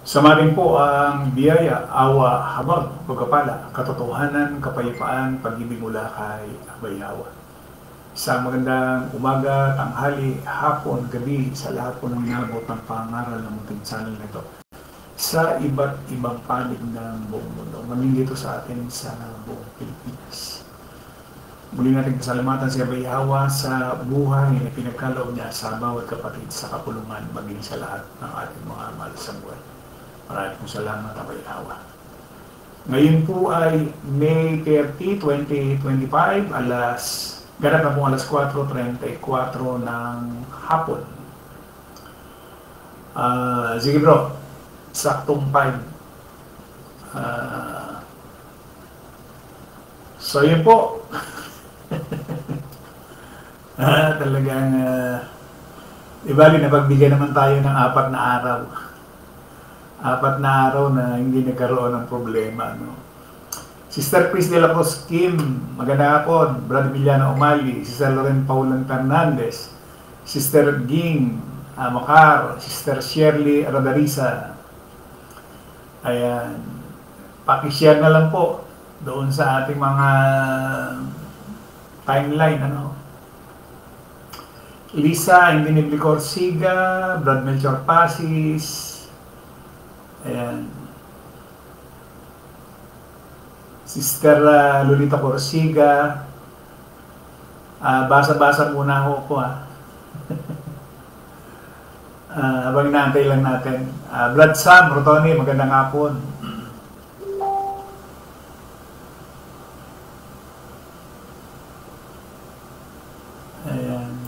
Samarin po ang biyaya, awa, habag, pagkapala, katotohanan, kapayapaan, pag-ibig mula kay Abay Hawa. Sa magandang umaga, tanghali, hapon, gabi, sa lahat po ng inabot ng pangaral ng munting channel na ito. Sa iba't ibang panig ng buong mundo, maging dito sa atin sa buong Pilipinas. Muli natin pasalamatan si Abay Hawa sa buhay na pinagkaloob niya sa bawat kapatid sa kapulungan, maging sa lahat ng ating mga mahal sa buhay. Maraming pong salamat, Abay Hawa. Ngayon po ay May 30, 2025, ganap na pong alas 4:34 ng hapon. Sige bro, saktong 5. So yun po. Talagang ibali napagbigay naman tayo ng 4 na araw. 4 na araw na hindi nagkaroon ng problema, no? Sister Chris de la Cruz Kim, magandang hapon. Brother Villano Umali, Sister Loren Paulan Fernandez, Sister Ging Makar, Sister Shirley Radarisa. Ayan, pakishare na lang po doon sa ating mga timeline, ano? Lisa Indinibli Corsiga, Brad Melchor Pasis. Ayan. Sister Lolita Corsiga. Basa-basa muna ako habang inaantay lang natin. Brad Sam Rotoni, magandang hapon. Ayan.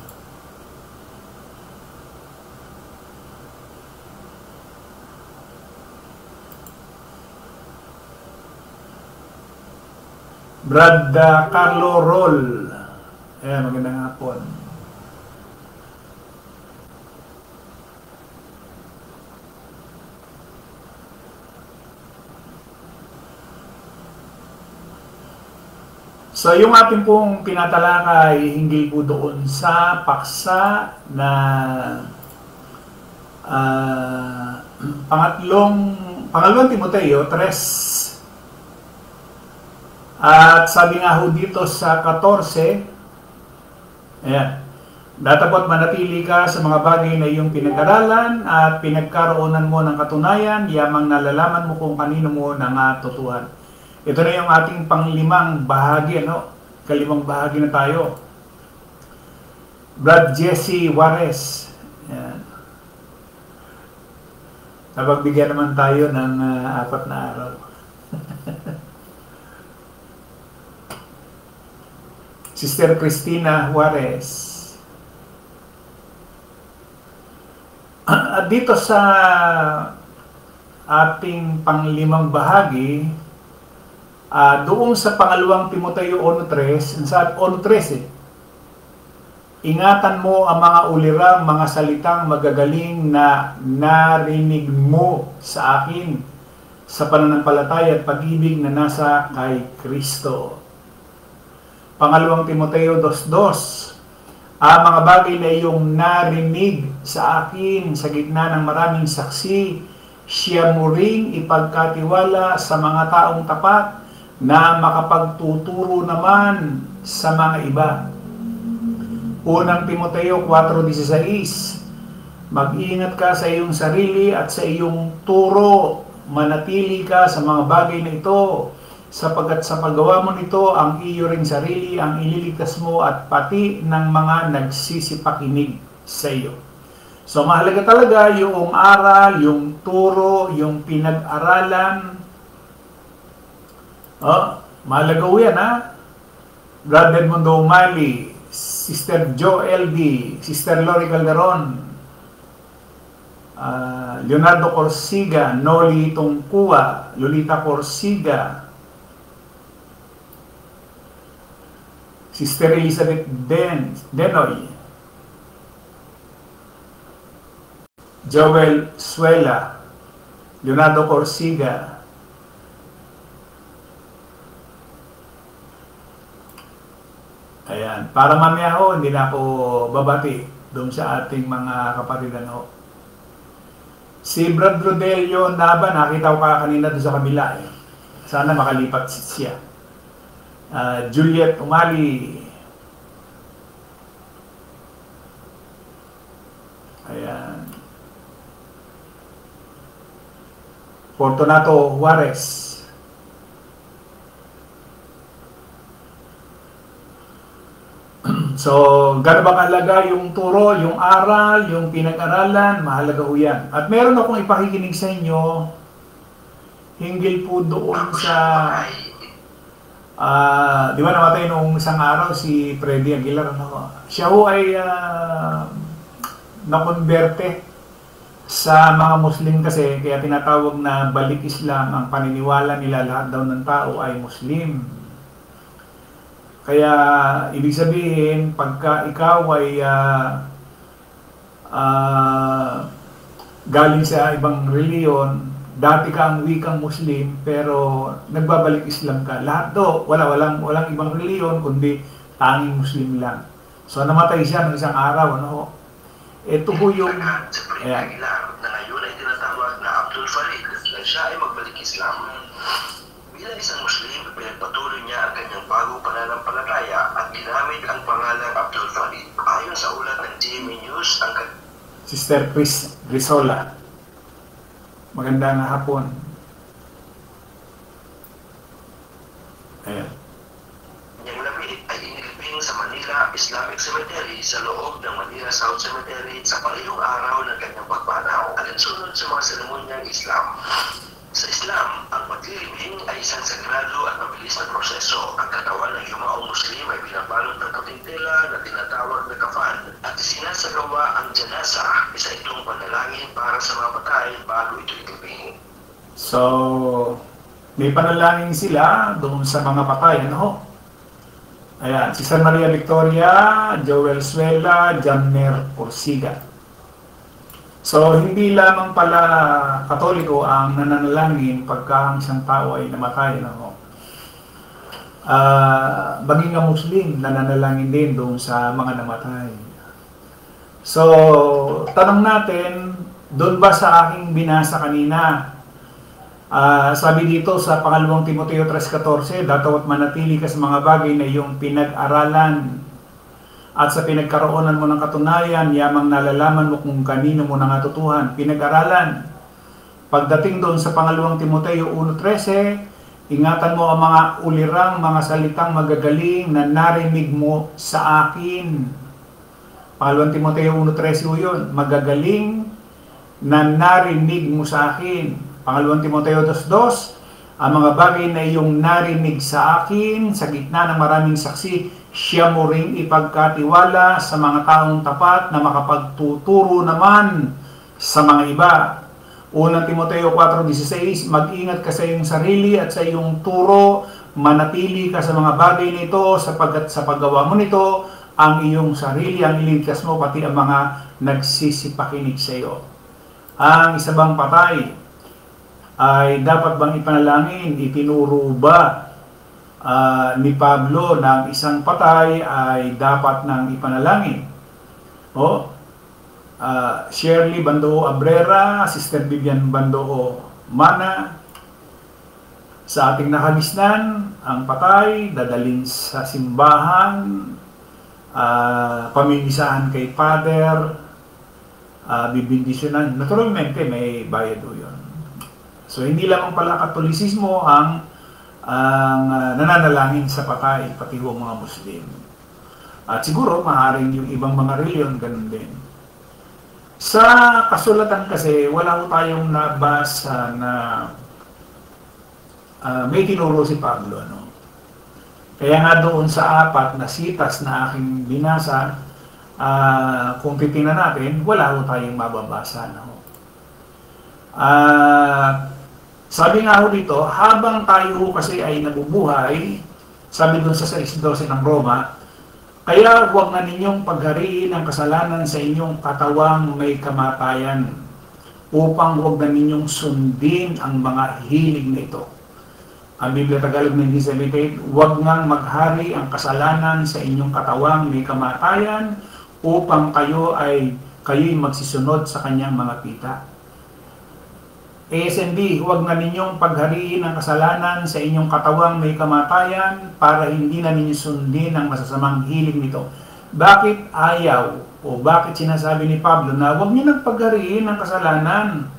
Brad Carlo Roll. Ayan, magandang hapon. So, yung ating pong pinatalakay hinggil po doon sa paksa na pangalawang Timoteo 3. At sabi nga ho dito sa 14, ayan, datapot manatili ka sa mga bagay na iyong pinag-aralan at pinagkaroonan mo ng katunayan, yamang nalalaman mo kung kanino mo nangatutuhan. Ito na yung ating panglimang bahagi, ano? Kalimang bahagi na tayo. Brad Jesse Juarez. Ayan. Napagbigyan naman tayo ng 4 na araw. Sister Cristina Juarez. At dito sa ating panglimang bahagi, doon sa pangalawang Timoteo 1:3, sa 1:3, ingatan mo ang mga ulirang mga salitang magagaling na narinig mo sa akin sa pananampalataya at pag-ibig na nasa kay Kristo. Pangalawang Timoteo 2:2, ang mga bagay na iyong narinig sa akin sa gitna ng maraming saksi, siya mo ring ipagkatiwala sa mga taong tapat na makapagtuturo naman sa mga iba. Unang Timoteo 4:16, mag-ingat ka sa iyong sarili at sa iyong turo, manatili ka sa mga bagay na ito, sapagkat sa paggawa mo nito, ang iyo ring sarili ang ililigtas mo at pati ng mga nagsisipakinig sa iyo. So mahalaga talaga yung aral, yung turo, yung pinag-aralan. Mahalaga yan, ha? Brother Edmundo Umali, Sister Jo LB, Sister Lori Calderon, Leonardo Corsiga, Noli Tungkua, Lolita Corsiga, Sister Elizabeth Denoy, Joel Suela, Leonardo Corsiga, Ayan. Para mamaya ho, hindi na ako babati doon sa ating mga kapatid. Si Brad Rodelio Nava, nakita ko ka kanina doon sa kabila eh. Sana makalipat siya. Juliet Umali. Ayan. Fortunato Juarez. So, gano'n ba kahalaga yung turo, yung aral, yung pinag-aralan, mahalaga ho yan. At meron akong ipakikinig sa inyo, hinggil po doon sa, di ba namatay noong isang araw si Freddy Aguilar, ano? Siya ho ay nakonberte sa mga Muslim kasi, kaya tinatawag na balik Islam, ang paniniwala nila lahat daw ng tao ay Muslim. Kaya, ibig sabihin, pagka ikaw ay galing sa ibang reliyon, dati ka ang wikang Muslim, pero nagbabalik Islam ka. Lahat do, walang ibang reliyon, kundi tanging Muslim lang. So, namatay siya ng isang araw, ano? Ito po yung... Ayan. Na ngayon ay tinatawag na Abdul Farid, na siya ay magbalik Islam. Bilang isang Muslim, pinagpatuloy niya ang kanyang bagong pananampalataya at ginamit ang pangalang Abdul Farid. Ayon sa ulat ng GMA News, ang Sister Chris Grisola. Magandang hapon. Ayan. Kanyang labi ay inilibing sa Manila Islamic Cemetery sa loob ng Manila South Cemetery sa parehong araw ng kanyang pagpanaw alinsunod sa mga seremonyang Islam. Sa Islam, ang paglilibing ay isang sagrado at mabilis na proseso. Ang katawan ng yumaong Muslim ay binabalot ng puting tela na tinatawag na kafan at isinasagawa ang janasa, isa itong panalangin para sa mga patay bago ito ilibing. So, may panalangin sila doon sa mga patay, ano? Ayan, si San Maria Victoria, Joel Suela, Jamner Porsiga. So, hindi lamang pala Katoliko ang nananalangin pagka ang isang tao ay namatay. No? Maging ang Muslim, nananalangin din doon sa mga namatay. So, tanong natin, doon ba sa aking binasa kanina, sabi dito sa pangalawang Timoteo 3:14, datawa't manatili ka sa mga bagay na iyong pinag-aralan at sa pinagkaroonan mo ng katunayan, yamang nalalaman mo kung kanino mo nangatutuhan, pinag-aralan. Pagdating doon sa pangalawang Timoteo 1:13, ingatan mo ang mga ulirang, mga salitang magagaling na narinig mo sa akin. Pangalawang Timoteo 1:13 yun, magagaling na narinig mo sa akin. Pangalawang Timoteo 2:2, ang mga bagay na iyong narinig sa akin, sa gitna ng maraming saksi, siya mo ring ipagkatiwala sa mga taong tapat na makapagtuturo naman sa mga iba. Unang Timoteo 4:16, mag-ingat ka sa iyong sarili at sa iyong turo, manatili ka sa mga bagay nito sapagkat sa paggawa mo nito, ang iyong sarili ang iligtas mo pati ang mga nagsisipakinig sa iyo. Ang isa bang patay ay dapat bang ipanalangin? Itinuro ba ni Pablo na ang isang patay ay dapat nang ipanalangin? Shirley Bandoo Abrera, Sister Vivian Bandoo Mana, sa ating nakagisnan, ang patay dadalhin sa simbahan, pamimisahan kay Father, bibindisyonan. Naturalmente may bayad o yun. So hindi lang pala Katolisismo ang nananalangin sa patay, pati ho mga Muslim. At siguro, maaaring yung ibang mga reliyon, ganun din. Sa kasulatan kasi, wala ko tayong nabasa na may tinuro si Pablo. Ano? Kaya nga doon sa 4 na sitas na aking binasa, kung titingnan natin, wala ko tayong mababasa. No? Sabi nga ho dito, habang tayo kasi ay nabubuhay, sabi doon sa 6:12 ng Roma, kaya huwag na ninyong paghariin ang kasalanan sa inyong katawang may kamatayan, upang huwag na ninyong sundin ang mga hilig na ito. Ang Biblia Tagalog 1978, huwag ngang maghari ang kasalanan sa inyong katawang may kamatayan, upang kayo'y magsisunod sa kanyang mga pita. ASND, huwag na ninyong paghariin ang kasalanan sa inyong katawang may kamatayan para hindi na ninyo sundin ang masasamang hilig nito. Bakit ayaw o bakit sinasabi ni Pablo na huwag niyo nang paghariin ang kasalanan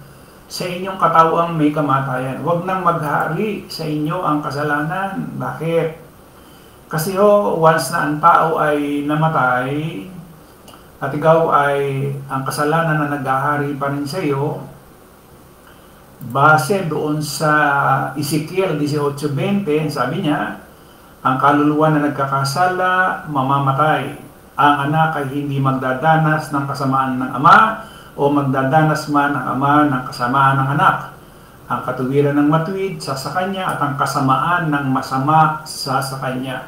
sa inyong katawang may kamatayan? Huwag nang maghari sa inyo ang kasalanan. Bakit? Kasi once na ang tao ay namatay at ikaw ay ang kasalanan na naghahari pa rin sa iyo, base doon sa Ezekiel 18:20, sabi niya, ang kaluluwa na nagkakasala, mamamatay. Ang anak ay hindi magdadanas ng kasamaan ng ama o magdadanas man ang ama ng kasamaan ng anak. Ang katuwiran ng matuwid sa kanya at ang kasamaan ng masama sa kanya.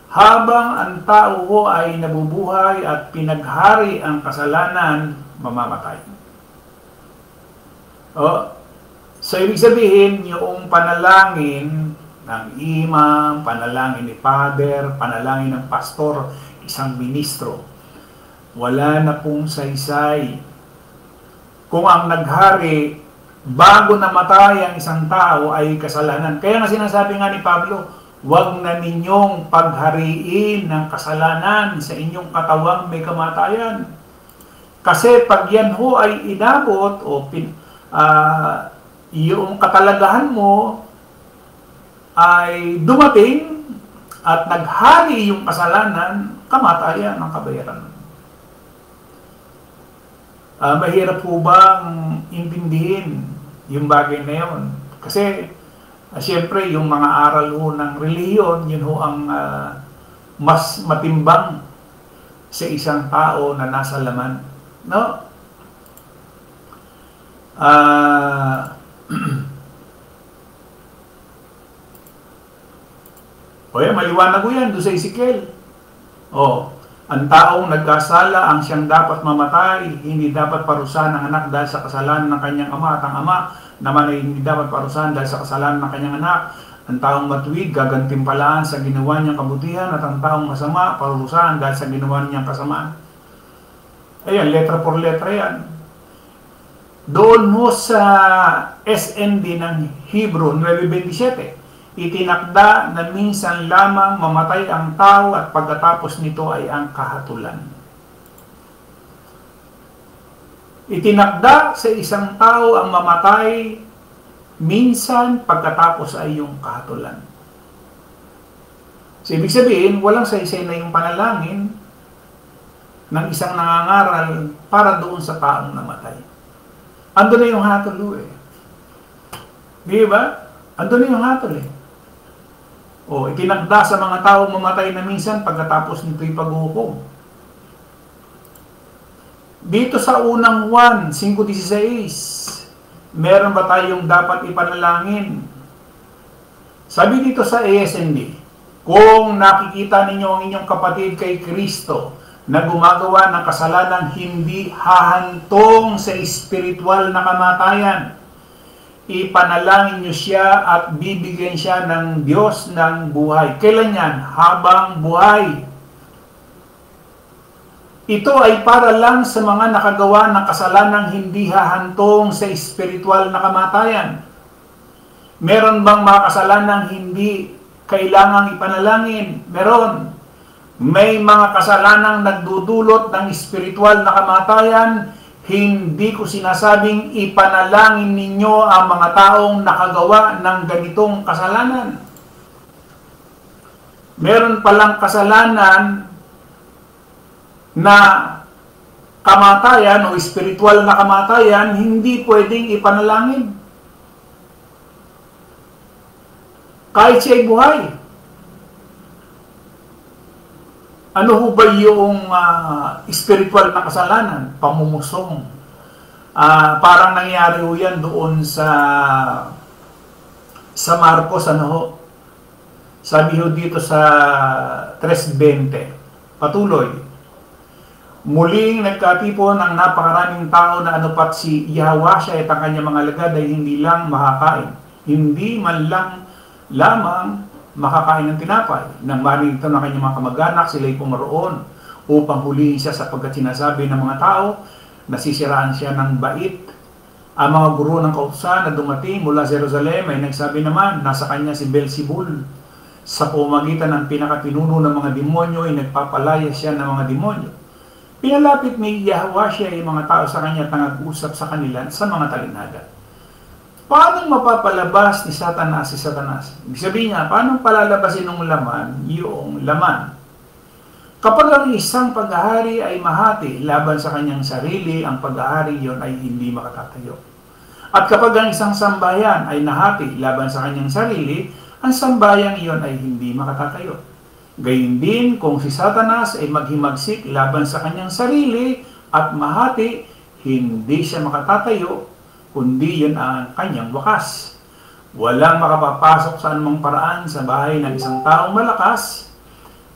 Habang ang tao ay nabubuhay at pinaghari ang kasalanan, mamamatay. So, ibig sabihin, yung panalangin ng imam, panalangin ni father, panalangin ng pastor, isang ministro, wala na pong saysay. Kung ang naghari, bago namatay ang isang tao ay kasalanan. Kaya nga sinasabi nga ni Pablo, huwag na ninyong paghariin ng kasalanan sa inyong katawang may kamatayan. Kasi pag yan ho ay inabot o yung katalagahan mo ay dumating at naghari yung kasalanan, kamatayan ang kabayaran. Mahirap po bang intindihin yung bagay na yun? Kasi siyempre yung mga aral ho ng relihiyon, yun ho ang mas matimbang sa isang tao na nasa laman. No? Maliwanag ko yan doon sa Ezekiel. Ang taong nagkasala ang siyang dapat mamatay, hindi dapat parusahan ng anak dahil sa kasalanan ng kanyang ama, at ang ama naman ay hindi dapat parusahan dahil sa kasalanan ng kanyang anak. Ang taong matuwid, gagantimpalaan sa ginawa niyang kabutihan, at ang taong masama, parusahan dahil sa ginawa niyang kasamaan. Ayan, letra por letra yan. Doon mo sa SND ng Hebrew 9:27, itinakda na minsan lamang mamatay ang tao at pagkatapos nito ay ang kahatulan. Itinakda sa isang tao ang mamatay minsan pagkatapos ay yung kahatulan. So, ibig sabihin, walang saysay na yung panalangin ng isang nangangaral para doon sa taong namatay. Ando na yung hatol eh. Di ba? Ando na yung hatol eh. Itinakda sa mga tao mamatay na minsan pagkatapos nito'y paghuhukom. Dito sa unang Juan 5:16, meron ba tayong dapat ipanalangin? Sabi dito sa ASND, kung nakikita ninyo ang inyong kapatid kay Kristo na gumagawa ng kasalanang hindi hahantong sa espiritual na kamatayan, ipanalangin nyo siya at bibigyan siya ng Diyos ng buhay. Kailan yan? Habang buhay. Ito ay para lang sa mga nakagawa ng kasalanang hindi hahantong sa espiritual na kamatayan. Meron bang mga kasalanang hindi kailangang ipanalangin? Meron. May mga kasalanang nagdudulot ng espiritual na kamatayan. Hindi ko sinasabing ipanalangin ninyo ang mga taong nakagawa ng ganitong kasalanan. Meron palang kasalanan na kamatayan o espiritual na kamatayan, hindi pwedeng ipanalangin. Kahit siya'y buhay. Ano ho ba yung spiritual na kasalanan? Pamumusong. Parang nangyari ho yan doon sa Marcos, ano ho? Sabi ho dito sa 3:20. Patuloy. Muling nagkatipon ang napakaraming tao na anupat si Yahweh at ang kanyang mga alagad ay hindi lang makakain. Hindi man lang lamang makakain ng tinapay. Nang marinig ito ng kanyang mga kamag-anak, sila'y pumaroon upang hulihin siya sapagkat sinasabi ng mga tao, nasisiraan siya ng bait Ang mga guro ng kautusan na dumating mula sa Jerusalem ay nagsabi naman, nasa kanya si Beelzebul. Sa pamamagitan ng pinakapinuno ng mga demonyo ay nagpapalaya siya ng mga demonyo. Pinalapit ni Yahweh ay mga tao sa kanya at nag-usap sa kanila sa mga talinhaga. Paano mapapalabas ni Satanas si Satanas? Ibig sabihin niya, paano palalabasin ng laman yung laman? Kapag ang isang paghahari ay mahati laban sa kanyang sarili, ang paghahari yon ay hindi makatatayo. At kapag ang isang sambayan ay nahati laban sa kanyang sarili, ang sambayang iyon ay hindi makatatayo. Gayun din kung si Satanas ay maghimagsik laban sa kanyang sarili at mahati, hindi siya makatatayo, kundi yun ang kanyang wakas. Walang makapapasok sa anumang paraan sa bahay ng isang taong malakas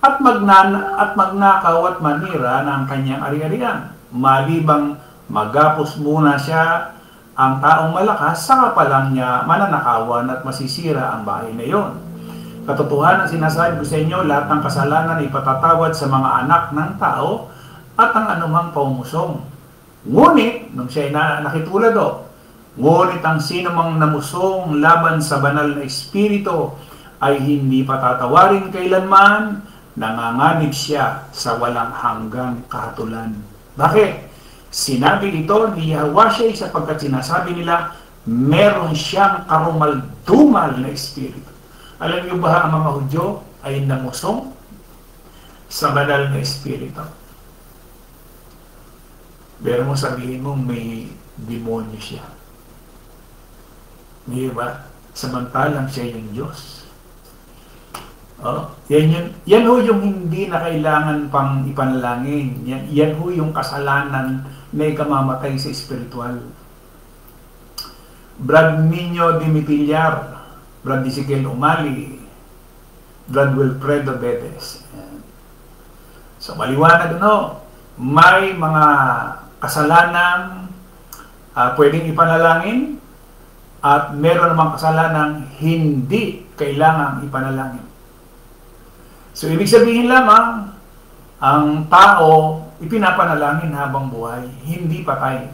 at magnakaw at manira ng kanyang ari-arian. Malibang magapos muna siya ang taong malakas, saka pa lang niya mananakawan at masisira ang bahay na iyon. Katotohanan sinasabi ko sa inyo, lahat ng kasalanan ay patatawad sa mga anak ng tao at ang anumang paumusong. Ngunit, nung siya ay nakitulad ngunit ang sino mang namusong laban sa banal na espiritu ay hindi patatawarin kailanman, nanganganib siya sa walang hanggang kahatulan. Bakit? Sinabi ito ni Yahweh sapagkat sinasabi nila, meron siyang karumal-dumal na espiritu. Alam niyo ba ang mga Hudyo ay namusong sa banal na espiritu? Pero mo sabihin mo may demonyo siya. Di ba? Samantalang siya yung Diyos. Yan ho yung hindi na kailangan pang ipanalangin. Yan ho yung kasalanan na ikamamatay sa espiritual. Brad Nino Dimitillar, Brad Ezekiel Umali, Brad Wilfredo Bedes. So maliwanag may mga kasalanan pwedeng ipanalangin at meron namang kasalanan hindi kailangang ipanalangin. So ibig sabihin lamang, ang tao ipinapanalangin habang buhay, hindi patay.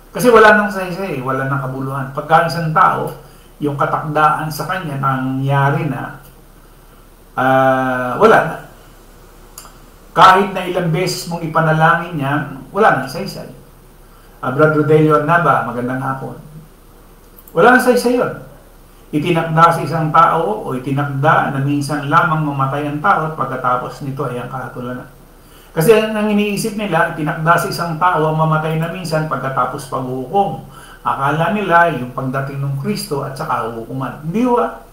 Kasi wala nang saysay, wala nang kabuluhan. Pagka isang tao, yung katakdaan sa kanya nangyari na, wala na. Kahit na ilang beses mong ipanalangin yan, wala nang saysay. Brad Rodelio Naba, magandang hapon. Wala nang saysay yun. Itinakda sa isang tao o itinakda na minsan lamang mamatay ang tao at pagkatapos nito ay ang kahatulan. Kasi ang iniisip nila, itinakda sa isang tao ang mamatay na minsan pagkatapos paghuhukom. Akala nila yung pagdating ng Kristo at saka hukuman. Hindi ba?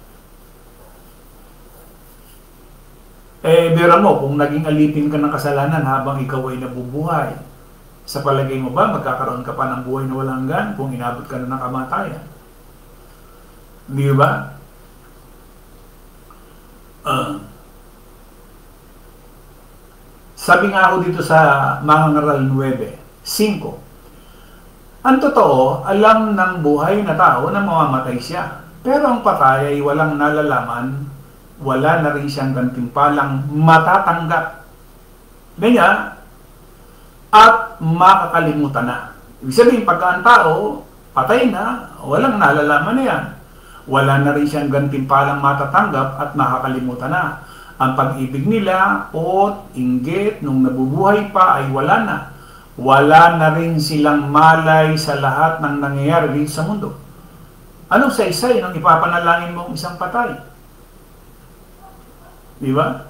Bira mo, kung naging alipin ka ng kasalanan habang ikaw ay nabubuhay, sa palagay mo ba, magkakaroon ka pa ng buhay na walang hanggan kung inabot ka na ng kamatayan? Di ba? Sabi nga ako dito sa Mga Ngaral 9:5. Ang totoo, alam ng buhay na tao na mamamatay siya. Pero ang patay ay walang nalalaman, wala na rin siyang gantimpalang matatanggap. Ganyan, at makakalimutan na. Ibig sabihin, pagka ang tao, patay na, walang nalalaman na yan. Wala na rin siyang gantimpalang matatanggap at makakalimutan na. Ang pag-ibig nila o inggit nung nabubuhay pa ay wala na. Wala na rin silang malay sa lahat ng nangyayari dito sa mundo. Anong saysay nung ipapanalangin mo ang isang patay? Di ba?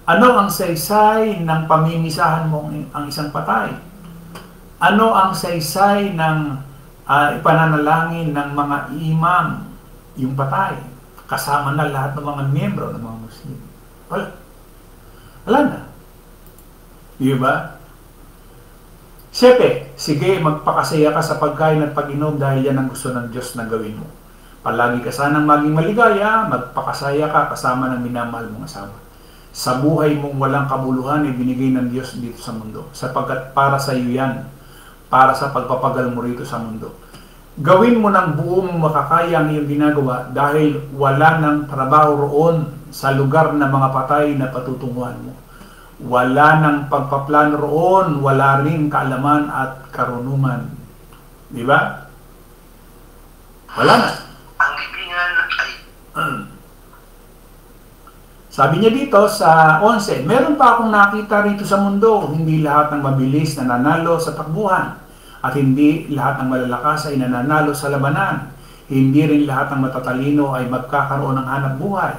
Ano ang saysay ng pamimisahan mo ang isang patay? Ano ang saysay ng ipananalangin ng mga imam yung patay? Kasama na lahat ng mga miyembro ng mga Muslim. Wala. Wala na. Di ba? Siyempre, sige, magpakasaya ka sa pagkain at pag-inom dahil yan ang gusto ng Diyos na gawin mo. Palagi ka sanang maging maligaya, magpakasaya ka kasama ng minamahal mong asawa. Sa buhay mong walang kabuluhan ay binigay ng Diyos dito sa mundo. Sapagkat para sa iyo yan, para sa pagpapagal mo rito sa mundo. Gawin mo ng buo mong makakaya ang iyong ginagawa dahil wala ng trabaho roon sa lugar na mga patay na patutunguhan mo. Wala ng pagpaplano roon, wala ring kaalaman at karunungan. Di ba? Wala na. Ang libingan ay Sabi niya dito sa 11, meron pa akong nakita rito sa mundo, hindi lahat ng mabilis na nanalo sa takbuhan, at hindi lahat ng malalakas ay nananalo sa labanan. Hindi rin lahat ng matatalino ay magkakaroon ng hanap buhay.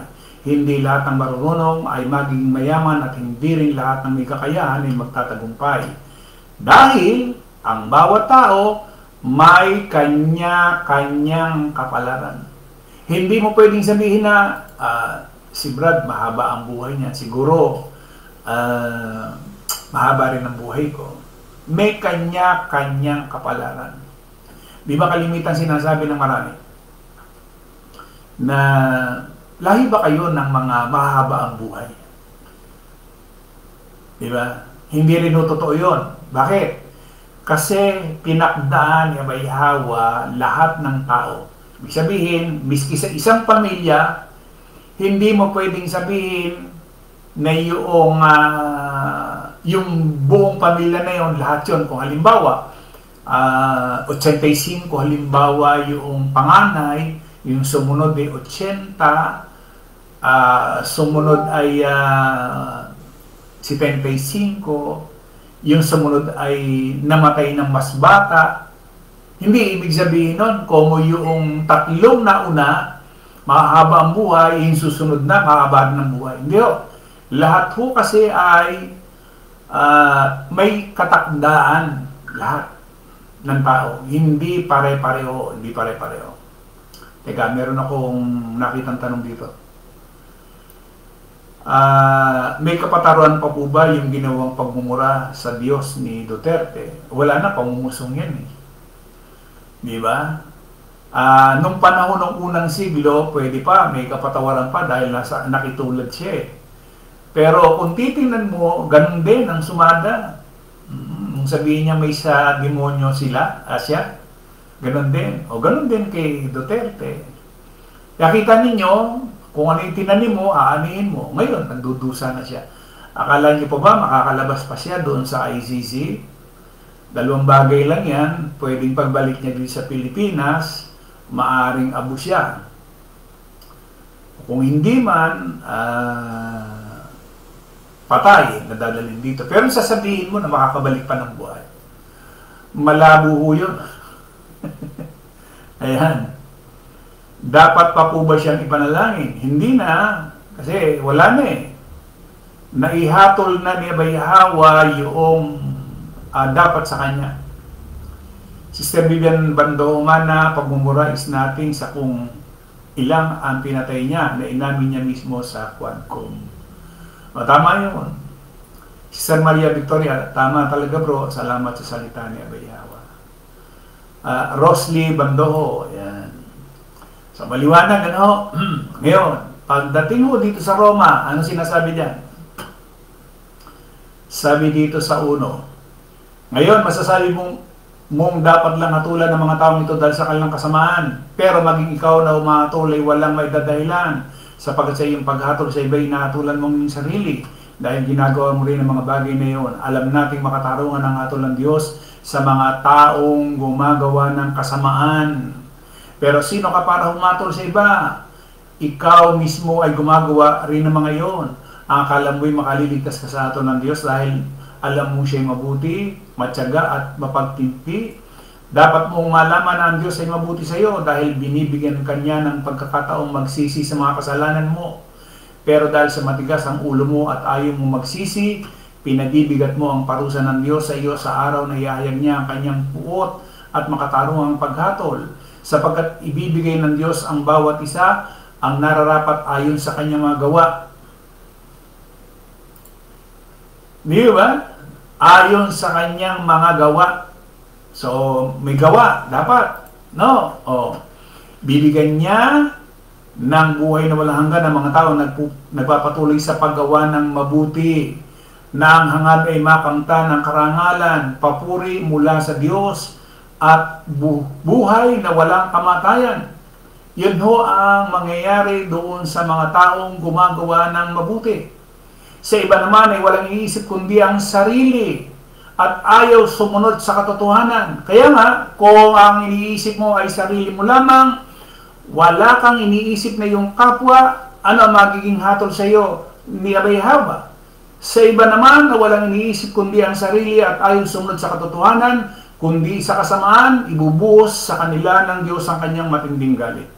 Hindi lahat ng marunong ay magiging mayaman, at hindi rin lahat ng may kakayahan ay magtatagumpay. Dahil ang bawat tao may kanya-kanyang kapalaran. Hindi mo pwedeng sabihin na si Brad, mahaba ang buhay niya. Siguro, mahaba rin ang buhay ko. May kanya-kanyang kapalaran. Di ba kalimitan sinasabi ng marami? Na lahi ba kayo ng mga mahaba ang buhay? Di ba? Hindi rin totoo yun. Bakit? Kasi pinakdaan ni Abay Hawa lahat ng tao. Ibig sabihin, miski sa isang pamilya, hindi mo pwedeng sabihin na yung buong pamilya na yun, lahat yun. Kung halimbawa, 85, halimbawa yung panganay, yung sumunod ay 80, sumunod ay 75, yung sumunod ay namatay ng mas bata. Hindi ibig sabihin nun, kung yung tatlong nauna, mahaba ang buhay, yung susunod na, mahaba ng buhay. Hindi ho. Lahat ho kasi ay may katakdaan, lahat ng tao. Hindi pare-pareho, hindi pare-pareho. Teka, meron akong nakitang tanong dito. May kapataruan pa po ba yung ginawang pagmumura sa Diyos ni Duterte? Wala na, pamumusong yan eh. Di ba? Nung panahon ng unang siglo, pwede pa, may kapatawaran pa dahil nakitulad siya eh. Pero kung titingnan mo, ganun din ang sumada. Nung sabihin niya may sa demonyo sila, siya, ganun din. O ganun din kay Duterte. Kaya kita ninyo, kung ano yung tinanim mo, aanihin mo. Ngayon, nagdudusa na siya. Akala niyo pa ba makakalabas pa siya doon sa ICC? Dalawang bagay lang yan. Pwedeng pagbalik niya dito sa Pilipinas, maaring abo siya. Kung hindi man, patay, nadadalhin dito. Pero sasabihin mo na makakabalik pa ng buhay. Malabo ho yun. Ayan. Dapat pa po ba siyang ipanalangin? Hindi na. Kasi wala na eh. Naihatol na ni Abay Hawa yung dapat sa kanya. Sister Vivian Bandohumana, pagmumura is natin sa kung ilang ang pinatay niya na inamin niya mismo sa Quadcom. Tama yun. Sister Maria Victoria, tama talaga bro. Salamat sa salita ni Abay Hawa. Rosly Bandoho, yan. Sa maliwanag, ano? Ngayon, pagdating mo dito sa Roma, ano sinasabi diyan? Sabi dito sa 1. Ngayon, masasabi mong dapat lang hatulan ng mga taong ito dahil sa kanilang kasamaan. Pero maging ikaw na umahatuloy, walang may dadahilan. Sapagkat sa iyong paghatol sa iba, inahatulan mong yung sarili. Dahil ginagawa mo rin ang mga bagay na iyon. Alam nating makatarungan ang hatol ng Diyos sa mga taong gumagawa ng kasamaan. Pero sino ka para humatol sa iba? Ikaw mismo ay gumagawa rin ng mga iyon. Ang akala mo'y makaliligtas ka sa ato ng Diyos dahil alam mo siya'y mabuti, matyaga at mapagtimpi. Dapat mong malaman na ang Diyos ay mabuti sa iyo dahil binibigyan kanya ng pagkakataong magsisi sa mga kasalanan mo. Pero dahil sa matigas ang ulo mo at ayaw mo magsisi, pinabibigat mo ang parusa ng Diyos sa iyo sa araw na ihayag niya ang kanyang puot at makatarungang paghatol. Sapagkat ibibigay ng Diyos ang bawat isa ang nararapat ayon sa kanyang mga gawa. Di ba? Ayon sa kanyang mga gawa. So, may gawa, dapat. No? Bibigyan niya ng buhay na walang hanggan ng mga tao nagpapatuloy sa paggawa ng mabuti, na ang hangad ay makamta ng karangalan, papuri mula sa Diyos, at buhay na walang kamatayan. Yun ho ang mangyayari doon sa mga taong gumagawa ng mabuti. Sa iba naman ay walang iisip kundi ang sarili. at ayaw sumunod sa katotohanan. Kaya nga, kung ang iniisip mo ay sarili mo lamang, wala kang iniisip na yung kapwa, ano ang magiging hatol sa iyo ni Abay Hawa? Sa iba naman na walang iniisip kundi ang sarili at ayaw sumunod sa katotohanan, kundi sa kasamaan, ibubuhos sa kanila ng Diyos ang kanyang matinding galit.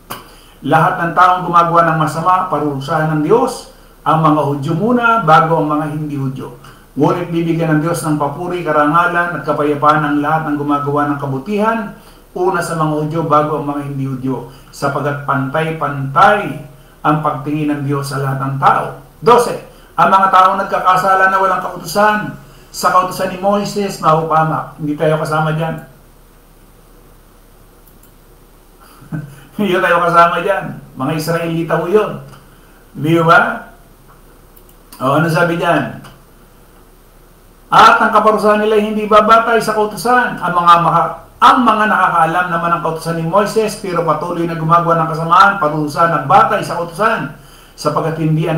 Lahat ng taong gumagawa ng masama, parurusahan ng Diyos, ang mga Hudyo muna bago ang mga hindi Hudyo. Ngunit bibigyan ng Diyos ng papuri, karangalan at kapayapaan ang lahat ng gumagawa ng kabutihan, una sa mga Hudyo bago ang mga hindi Hudyo, sapagat pantay-pantay ang pagtingin ng Diyos sa lahat ng tao. 12. Ang mga taong nagkakasala na walang kautusan, sa kautusan ni Moises, mahupamak. Hindi tayo kasama dyan. Hindi tayo kasama dyan. Mga Israelita ho yun. Di ba? O ano sabi dyan? At ang kaparusahan nila hindi babatay sa kautusan. Ang mga nakakaalam naman ng kautusan ni Moises, pero patuloy na gumagawa ng kasamaan, parusahan ng batay sa kautusan, sapagat hindi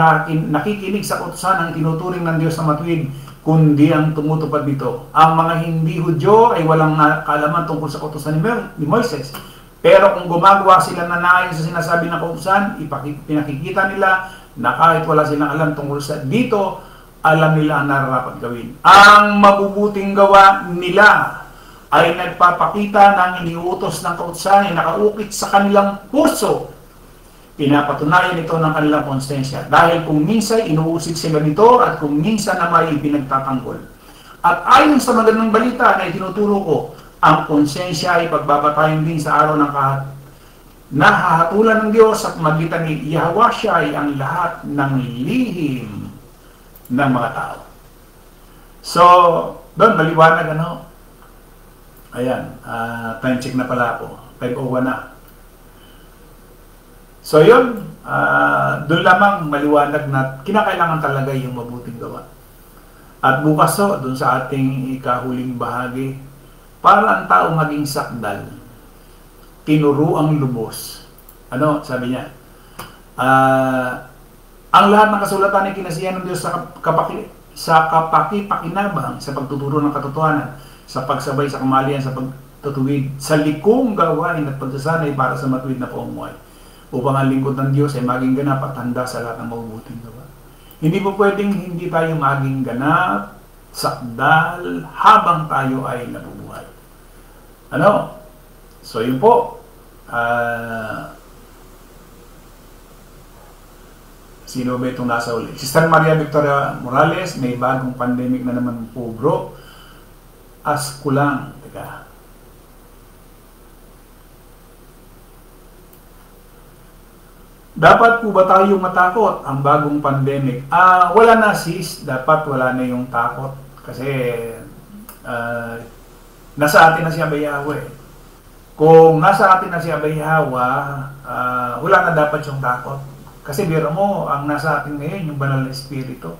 nakikinig sa kautusan ang tinuturing ng Diyos na matuwid, kundi ang tumutupad dito. Ang mga hindi Hudyo ay walang kaalaman tungkol sa kautusan ni Moises. Pero kung gumagawa sila na naayon sa sinasabi ng kautusan, pinakikita nila na kahit wala silang alam tungkol sa dito, alam nila ang nararapat gawin. Ang mabubuting gawa nila ay nagpapakita ng iniutos ng kautusan ay nakaukit sa kanilang puso. Pinapatunayan ito ng kanilang konsensya. Dahil kung minsan inuusig sila nito at kung minsan na may pinagtatanggol. At ayon sa magandang balita na itinuturo ko, ang konsensya ay pagbabatayan din sa araw ng nahahatulan ng Diyos at magitan ni Yahweh ay ang lahat ng lihim ng mga tao. So, doon maliwanag ano. Ayan, time check na pala ako. 5:01 na. So yun, doon lamang maliwanag na kinakailangan talaga yung mabuting gawa. At bukas so, doon sa ating ikahuling bahagi, para ang tao maging sakdal, tinuruang lubos. Ano, sabi niya? Ang lahat ng kasulatan ay kinasiyahan ng Diyos sa kapakipakinabang, sa pagtuturo ng katotohanan, sa pagsabay sa kamalian, sa pagtutuwid, sa likong gawain at pagsasanay para sa matuwid na pamumuhay, upang ang lingkod ng Diyos ay maging ganap at handa sa lahat ng mabubuting gawa. Hindi po pwedeng hindi tayo maging ganap, sakdal, habang tayo ay nabubuhay. Ano? So yun po. Sino ba itong nasa uli? Sister Maria Victoria Morales, may bagong pandemic na naman po bro. Ask ko lang. Teka. Dapat po ba tayong matakot ang bagong pandemic? Wala na sis. Dapat wala na yung takot. Kasi nasa atin na si Abay Hawa eh. Kung nasa atin na si Abay Hawa, wala na dapat yung takot. Kasi biro mo, ang nasa atin ngayon, yung banal na espiritu.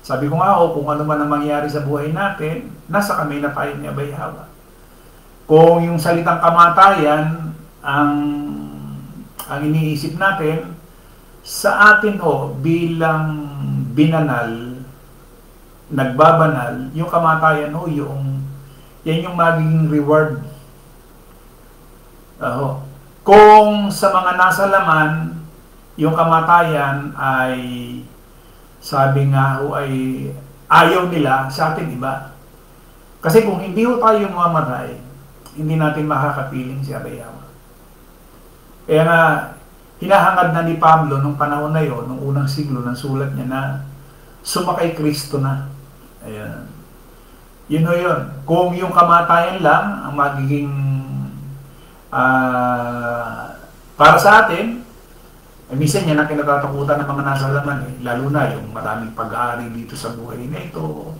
Sabi ko nga, kung ano man ang mangyari sa buhay natin, nasa kami na tayo ni Abay Hawa. Kung yung salitang kamatayan, ang iniisip natin, sa atin bilang binanal, nagbabanal, yung kamatayan yan yung magiging reward. Kung sa mga nasa laman, yung kamatayan ay, sabi nga ay ayaw nila, sa atin iba. Kasi kung hindi tayo mamatay, hindi natin makakapiling si Abay Hawa. Kaya nga, hinahangad na ni Pablo nung panahon na yon, nung unang siglo, ng sulat niya na sumakay Kristo na. Ayan. Yun o yun. Kung yung kamatayan lang ang magiging para sa atin, minsan yan ang kinatatakutan ng mga nasa laman lalo na yung maraming pag-aari dito sa buhay na ito.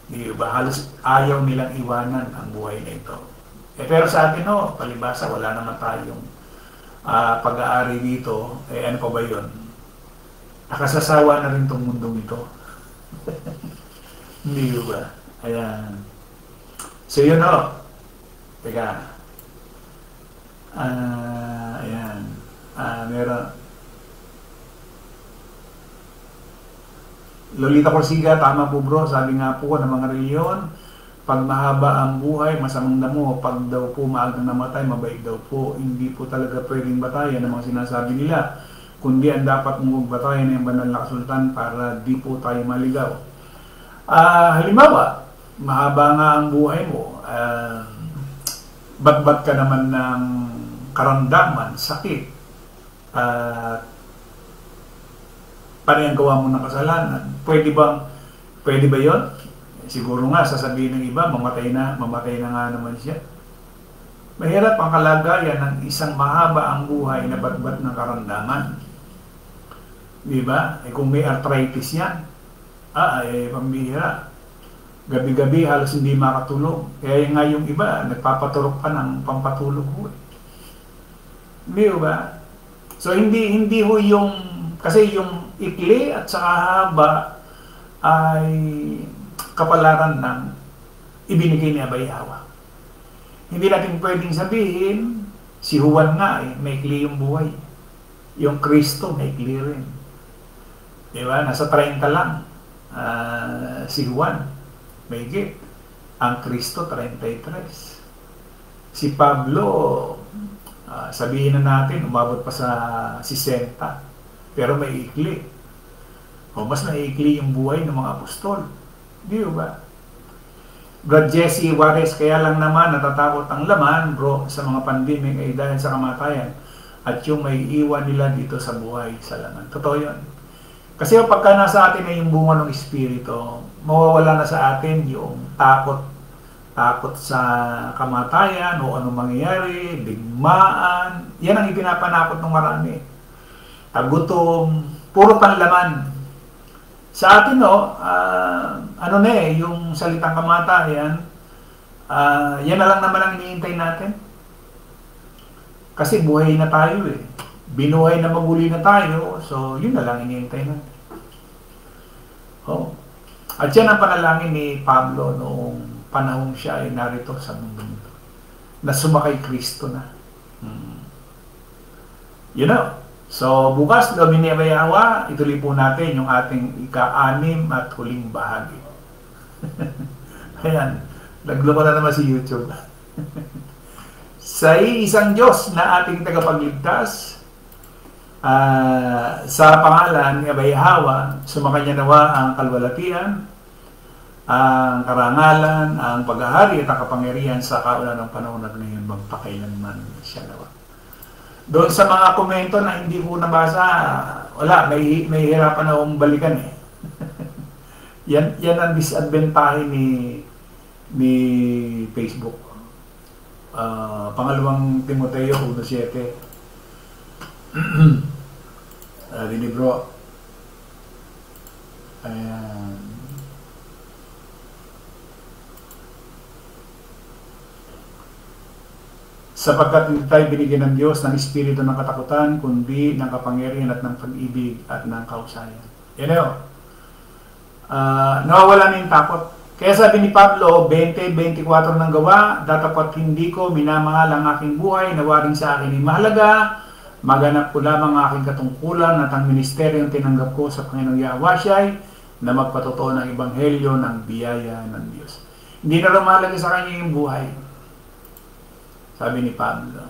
Diba? Halos ayaw nilang iwanan ang buhay na ito. Pero sa atin palibasa, wala naman tayong pag-aari dito. Ano pa ba yun? Nakasasawa na rin itong mundong ito. Hindi ba? Ayan. So yun Teka. Ayan. Meron. Lolita Corsiga, tama po bro. Sabi nga po ng mga reliyon, Pag mahaba ang buhay, masamang damo. Pag daw po maagang namatay, mabait daw po. Hindi po talaga pwedeng batayan ng mga sinasabi nila. Kundi ang dapat mong batayan ng banal na kasultan para di po tayo maligaw. Halimbawa, mahaba nga ang buhay mo. Bat-bat ka naman ng karamdaman, sakit. Parang gawa mo ng kasalanan. Pwede ba yun? Siguro nga, sasabihin ng iba, mamatay na nga naman siya. Mahirap ang kalagayan ng isang mahaba ang buhay na bat-bat ng karamdaman. Diba? Kung may arthritis yan, pambihira. Gabi-gabi halos hindi makatulog. Kaya nga yung iba, nagpapaturok pa ng pampatulog ho. Di ba? So hindi ho yung, kasi yung ikli at saka haba ay kapalaran ng ibinigay ni Abay Hawa. Hindi natin pwedeng sabihin, si Juan nga may ikli yung buhay. Yung Kristo may ikli rin. Diba? Nasa 30 lang. Si Juan, may higit. Ang Kristo, 33. Si Pablo, sabihin na natin, umabot pa sa 60. Pero may ikli. O mas maikli yung buhay ng mga apostol. Di ba? Brad Jesse Juarez, kaya lang naman natatakot ang laman, bro, sa mga pandemic ay dahil sa kamatayan at yung may iwan nila dito sa buhay sa laman. Totoo yun. Kasi pagka nasa atin ay yung bunga ng Espiritu, mawawala na sa atin yung takot sa kamatayan o anong mangyayari, digmaan. Yan ang ipinapanakot ng marami. Gutom, puro panlaman. Sa atin, yung salitang kamatayan, yan na lang naman ang iniintay natin. Kasi buhay na tayo eh. Binuhay na maguli na tayo, so yun na lang iniintay natin. At yan ang panalangin ni Pablo noong panahon siya ay narito sa mundo nito. Na sumakay Kristo na. You know. So, bukas, Lobin ni Abay Hawa, ituloy po natin yung ating ika-6 at huling bahagi. Ayan, nagloko na naman si YouTube. Sa isang Diyos na ating tagapagligtas, sa pangalan ni Abay Hawa, sumakanya nawa ang kalwalatian, ang karangalan, ang paghahari at ang kapangyarihan sa kaulan ng panahon at ngayon magpakailanman siya nawa. Doon sa mga komento na hindi ko nabasa, wala, may hirapan na akong balikan eh. yan ang disadvantage ni Facebook. Pangalawang Timoteo 1:7. Dini bro. Ayan. Sapagkat hindi tayo binigyan ng Diyos ng espiritu ng katakutan, kundi ng kapangyarihan at ng pag-ibig at ng kausayan. Yan yun. Nawawala na yung takot. Kaya sabi ni Pablo, 20:24 ng gawa, datapat hindi ko minamahal ang aking buhay na waring sa akin ay mahalaga, maganap ko lamang ang aking katungkulan at ang ministeryo ang tinanggap ko sa Panginoong Yahweh na magpatotoo ng ebanghelyo ng biyaya ng Diyos. Hindi na rin mahalaga sa kanya yung buhay. Sabi ni Pablo.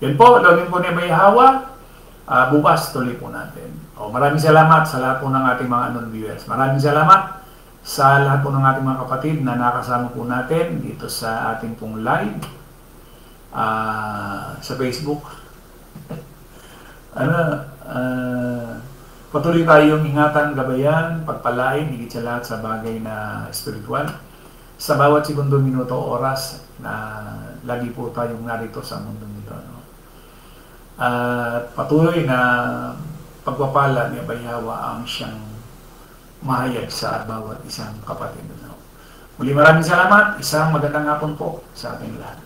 Yan po, login po ni Abay Hawa. Bukas, tuloy po natin. Maraming salamat sa lahat po ng ating mga non-viewers. Maraming salamat sa lahat po ng ating mga kapatid na nakasama po natin dito sa ating pong live sa Facebook. Patuloy tayong ingatan, gabayan, pagpalain, higit sa lahat sa bagay na spiritual. Sa bawat segundo, minuto, oras na lagi po tayong narito sa mundo nito. At patuloy na pagpapala ni Abay Hawa ang siyang mahayag sa bawat isang kapatid. Muli maraming salamat. Isang magandang hapon po sa ating lahat.